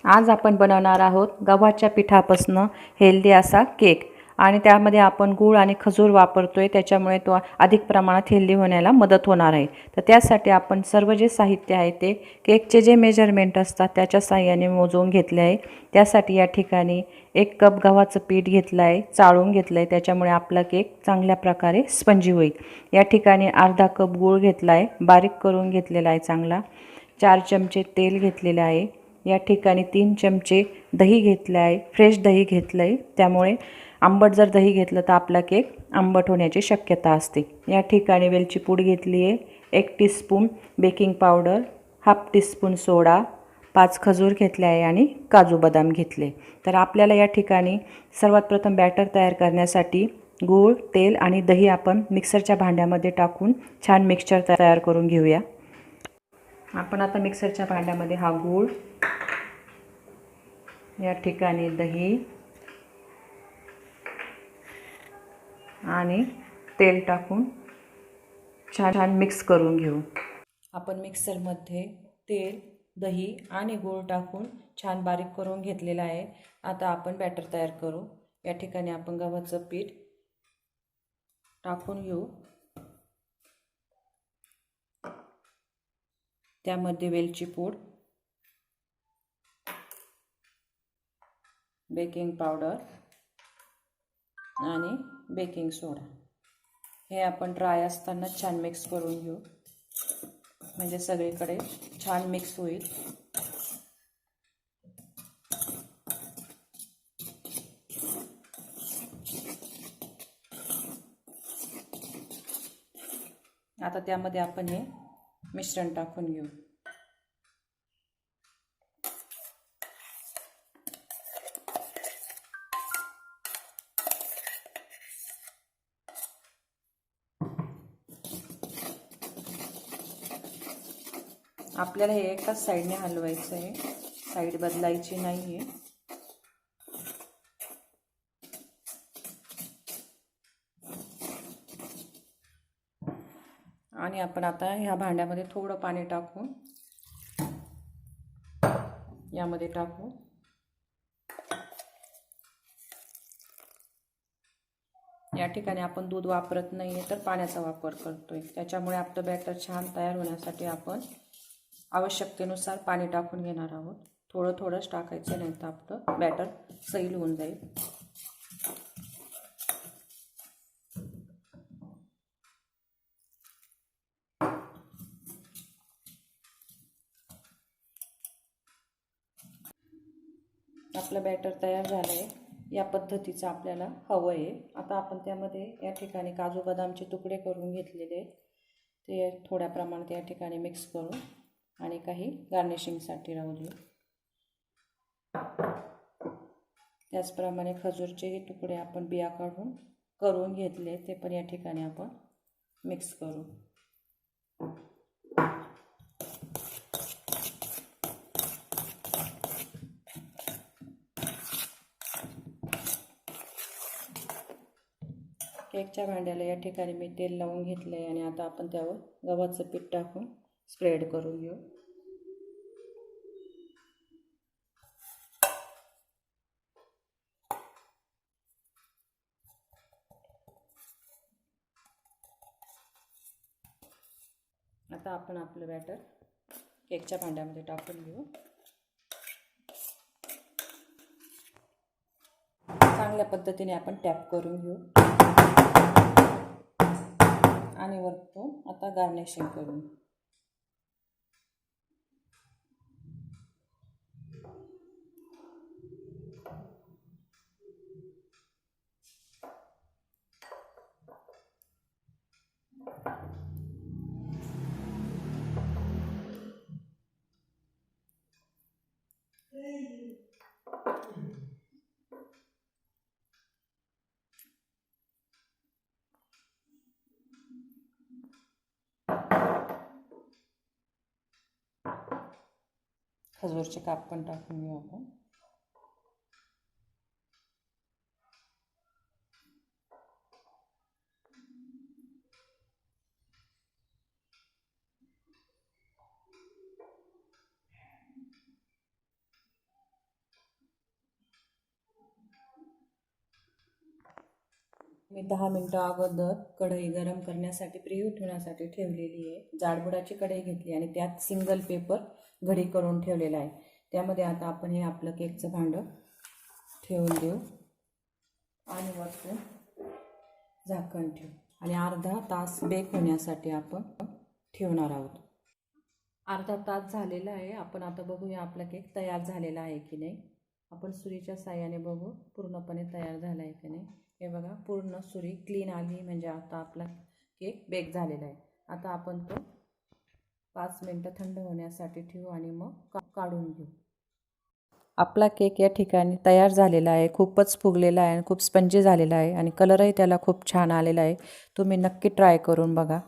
आज आपण बनवणार आहोत गव्हाच्या पिठापासून हेल्दी असा केक आणि त्यामध्ये आपण गूळ आणि खजूर वापरतोय, त्याच्यामुळे तो अधिक प्रमाणात हेल्दी होण्याला मदत होणार आहे। तर त्यासाठी आपण सर्व जे साहित्य आहे ते केकचे जे मेजरमेंट असतात त्याच्या साहाय्याने मोजून घेतले आहे। त्यासाठी या ठिकाणी 1 कप गव्हाचं पीठ घेतलं आहे, चाळून घेतलं आहे, त्याच्यामुळे आपला केक चांगल्या प्रकारे स्पंजी होईल। या ठिकाणी अर्धा कप गूळ घेतला आहे, बारीक करून घेतलेला आहे चांगला। 4 चमचे तेल घेतलेले आहे। या ठिकाणी 3 चमचे दही घेतले आहे, फ्रेश दही घेतलं आहे, त्यामुळे आंबट जर दही घेतलं तर आपला केक आंबट होण्याची शक्यता असते। या ठिकाणी वेलची पूड घेतली आहे, 1 teaspoon baking powder, half teaspoon soda, 5 खजूर घेतले आहे आणि काजू बदाम घेतले। तर आपल्याला या ठिकाणी सर्वात प्रथम बॅटर तयार करण्यासाठी गूळ, तेल आणि दही आपण मिक्सरच्या भांड्यामध्ये टाकून छान मिक्सचर तयार करून घेऊया। आपण आता मिक्सरच्या भांड्यामध्ये हा गूळ, या ठिकाणी दही आणि तेल टाकून छान मिक्स करून घेऊ। आपण मिक्सरमध्ये तेल, दही आणि गूळ टाकून छान बारीक करून घेतलेला आहे। आता आपण बॅटर तयार करू। या ठिकाणी आपण गव्हाचं पीठ टाकून घेऊ, त्यामध्ये वेलची पूड, बेकिंग पावडर आणि बेकिंग सोडा हे आपण ड्राय असताना छान मिक्स करून घेऊ, म्हणजे सगळीकडे छान मिक्स होईल। आता त्यामध्ये आपण हे मिश्रण टाकून घेऊ। आपल्याला हे एकाच साईडने हलवायचं आहे, साईड बदलायची नाही आहे। आणि आपण आता ह्या भांड्यामध्ये थोडं पाणी टाकून यामध्ये टाकू। या ठिकाणी आपण दूध वापरत नाहीये तर पाण्याचा वापर करतोय, त्याच्यामुळे आपलं बॅटर छान तयार होण्यासाठी आपण आवश्यकतेनुसार पाणी टाकून घेणार आहोत। थोडं थोडंच टाकायचं, नाही तर आपलं बॅटर सैल होऊन जाईल। आपलं बॅटर तयार झालं आहे, या पद्धतीचं आपल्याला हवं आहे। आता आपण त्यामध्ये या ठिकाणी काजू बदामचे तुकडे करून घेतलेले ते थोड्या प्रमाणात या ठिकाणी मिक्स करू आणि काही गार्निशिंगसाठी राहू देऊ। त्याचप्रमाणे खजूरचेही तुकडे आपण बिया काढून करून घेतले, ते पण या ठिकाणी आपण मिक्स करू। केकच्या भांड्याला या ठिकाणी मी तेल लावून घेतले आहे आणि आता आपण त्यावर गव्हाचं पीठ टाकून स्प्रेड करून घेऊ। आता आपण आपलं बॅटर केकच्या भांड्यामध्ये टाकून घेऊ। चांगल्या पद्धतीने आपण टॅप करून घेऊ आणि वरतून आता गार्निशिंग करू। खजूरचे काप पण टाकून घेऊ आपण। मी 10 मिनटं अगोदर कढई गरम करण्यासाठी प्रीहीट होण्यासाठी ठेवलेली आहे. जाडबुडाची कढई घेतली आणि त्यात सिंगल पेपर घडी करून ठेवलेला आहे. त्यामध्ये आता आपण हे आपलं केकचं भांडं ठेवून देऊ आणि वरतून झाकण ठेवू आणि अर्धा तास बेक होण्यासाठी आपण ठेवणार आहोत. अर्धा तास झालेला आहे. आपण आता बघूया आपला केक तयार झालेला आहे की नाही. आपण सुरीच्या साहाय्याने बघू पूर्णपणे तयार झाला आहे की नाही. हे बघा, पूर्ण सुरी क्लीन आली म्हणजे आता आपला केक बेक झालेला आहे. आता आपण तो 5 मिनटं थंड होण्यासाठी ठेवू आणि मग काढून घेऊ. आपला केक या ठिकाणी तयार झालेला आहे. खूपच फुगलेला आहे आणि खूप स्पंजी झालेला आहे आणि कलरही त्याला खूप छान आलेला आहे. तुम्ही नक्की ट्राय करून बघा.